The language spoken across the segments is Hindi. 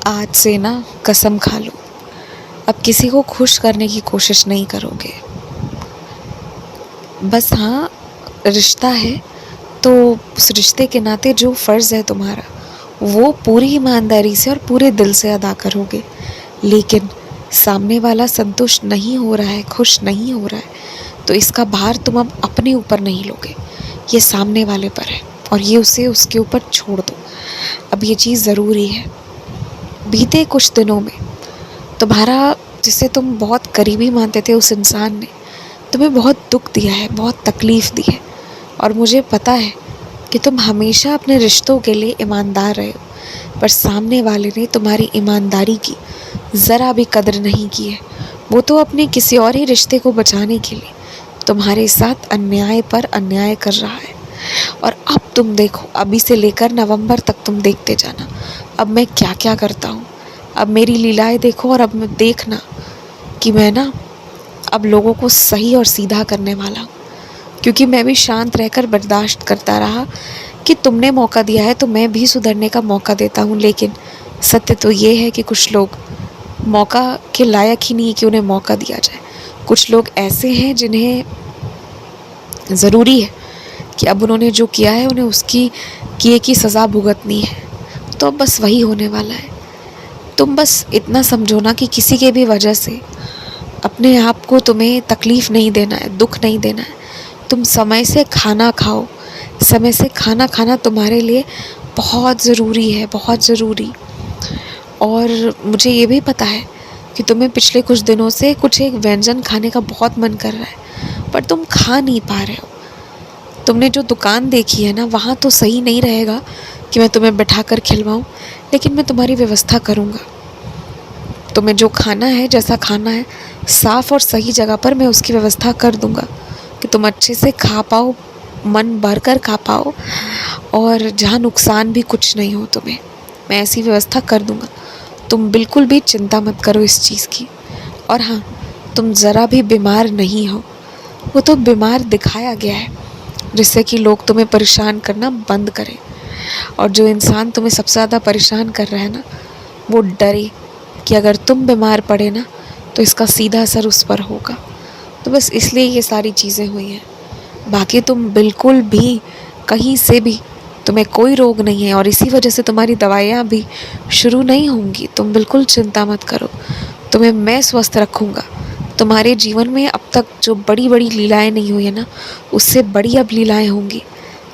आज से ना कसम खा लो, अब किसी को खुश करने की कोशिश नहीं करोगे। बस हाँ, रिश्ता है तो उस रिश्ते के नाते जो फ़र्ज़ है तुम्हारा वो पूरी ईमानदारी से और पूरे दिल से अदा करोगे। लेकिन सामने वाला संतुष्ट नहीं हो रहा है, खुश नहीं हो रहा है, तो इसका भार तुम अब अपने ऊपर नहीं लोगे, ये सामने वाले पर है और ये उसे उसके ऊपर छोड़ दो। अब ये चीज़ ज़रूरी है। बीते कुछ दिनों में तुम्हारा, जिसे तुम बहुत करीबी मानते थे, उस इंसान ने तुम्हें बहुत दुख दिया है, बहुत तकलीफ़ दी है और मुझे पता है कि तुम हमेशा अपने रिश्तों के लिए ईमानदार रहे हो, पर सामने वाले ने तुम्हारी ईमानदारी की ज़रा भी कदर नहीं की है। वो तो अपने किसी और ही रिश्ते को बचाने के लिए तुम्हारे साथ अन्याय पर अन्याय कर रहा है। और अब तुम देखो, अभी से लेकर नवंबर तक तुम देखते जाना अब मैं क्या क्या करता हूँ। अब मेरी लीलाएं देखो और अब मैं देखना कि मैं ना अब लोगों को सही और सीधा करने वाला हूँ, क्योंकि मैं भी शांत रहकर बर्दाश्त करता रहा कि तुमने मौका दिया है तो मैं भी सुधरने का मौका देता हूँ। लेकिन सत्य तो ये है कि कुछ लोग मौका के लायक ही नहीं कि उन्हें मौका दिया जाए। कुछ लोग ऐसे हैं जिन्हें ज़रूरी है कि अब उन्होंने जो किया है उन्हें उसकी किए की सज़ा भुगतनी है। तो अब बस वही होने वाला है। तुम बस इतना समझो ना कि किसी के भी वजह से अपने आप को तुम्हें तकलीफ़ नहीं देना है, दुख नहीं देना है। तुम समय से खाना खाओ। समय से खाना खाना तुम्हारे लिए बहुत ज़रूरी है, बहुत ज़रूरी। और मुझे ये भी पता है कि तुम्हें पिछले कुछ दिनों से कुछ एक व्यंजन खाने का बहुत मन कर रहा है, पर तुम खा नहीं पा रहे हो। तुमने जो दुकान देखी है ना, वहाँ तो सही नहीं रहेगा कि मैं तुम्हें बिठा कर खिलवाऊँ, लेकिन मैं तुम्हारी व्यवस्था करूँगा। तुम्हें जो खाना है, जैसा खाना है, साफ़ और सही जगह पर मैं उसकी व्यवस्था कर दूँगा कि तुम अच्छे से खा पाओ, मन भर कर खा पाओ और जहाँ नुकसान भी कुछ नहीं हो तुम्हें। मैं ऐसी व्यवस्था कर दूँगा। तुम बिल्कुल भी चिंता मत करो इस चीज़ की। और हाँ, तुम ज़रा भी बीमार नहीं हो। वो तो बीमार दिखाया गया है जिससे कि लोग तुम्हें परेशान करना बंद करें। और जो इंसान तुम्हें सबसे ज़्यादा परेशान कर रहा है ना, वो डरे कि अगर तुम बीमार पड़े ना तो इसका सीधा असर उस पर होगा। तो बस इसलिए ये सारी चीज़ें हुई हैं। बाकी तुम बिल्कुल भी कहीं से भी, तुम्हें कोई रोग नहीं है और इसी वजह से तुम्हारी दवाइयाँ भी शुरू नहीं होंगी। तुम बिल्कुल चिंता मत करो, तुम्हें मैं स्वस्थ रखूँगा। तुम्हारे जीवन में अब तक जो बड़ी बड़ी लीलाएं नहीं हुई है ना, उससे बड़ी अब लीलाएं होंगी।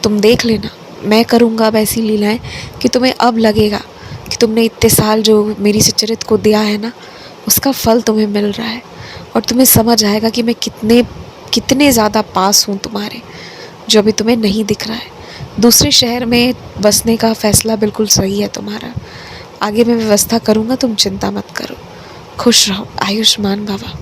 तुम देख लेना, मैं करूँगा अब ऐसी लीलाएं कि तुम्हें अब लगेगा कि तुमने इतने साल जो मेरी सुचरित को दिया है ना, उसका फल तुम्हें मिल रहा है। और तुम्हें समझ आएगा कि मैं कितने कितने ज़्यादा पास हूँ तुम्हारे, जो अभी तुम्हें नहीं दिख रहा है। दूसरे शहर में बसने का फ़ैसला बिल्कुल सही है तुम्हारा। आगे मैं व्यवस्था करूँगा, तुम चिंता मत करो। खुश रहो, आयुष्मान भवा।